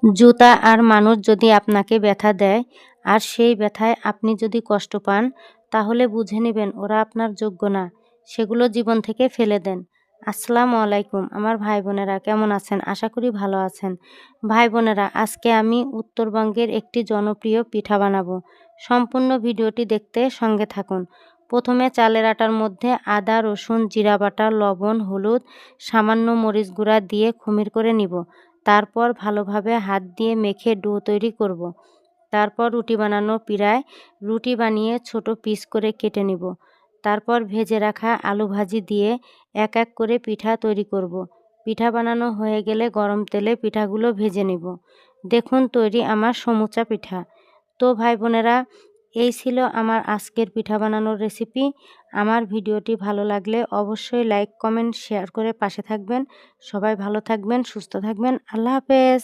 জুতা আর মানুষ যদি আপনাকে ব্যথা দেয় আর সেই ব্যথায় আপনি যদি কষ্ট পান, তাহলে বুঝে নিবেন ওরা আপনার যোগ্য না। সেগুলো জীবন থেকে ফেলে দেন। আসসালামু আলাইকুম আমার ভাই বোনেরা, কেমন আছেন? আশা করি ভালো আছেন। ভাই বোনেরা, আজকে আমি উত্তরবঙ্গের একটি জনপ্রিয় পিঠা বানাবো। সম্পূর্ণ ভিডিওটি দেখতে সঙ্গে থাকুন। প্রথমে চালের আটার মধ্যে আদা, রসুন, জিরা বাটা, লবণ, হলুদ, সামান্য মরিচ গুঁড়া দিয়ে খুমির করে নিব। তারপর ভালোভাবে হাত দিয়ে মেখে ডো তৈরি করব। তারপর রুটি বানানো পিঁড়ায় রুটি বানিয়ে ছোট পিস করে কেটে নিব। তারপর ভেজে রাখা আলু ভাজি দিয়ে এক এক করে পিঠা তৈরি করব। পিঠা বানানো হয়ে গেলে গরম তেলে পিঠাগুলো ভেজে নিব। দেখুন তৈরি আমার সমুচা পিঠা। তো ভাই বোনেরা, এই ছিল আমার আজকের পিঠা বানানোর রেসিপি। আমার ভিডিওটি ভালো লাগলে অবশ্যই লাইক, কমেন্ট, শেয়ার করে পাশে থাকবেন। সবাই ভালো থাকবেন, সুস্থ থাকবেন। আল্লাহ হাফেজ।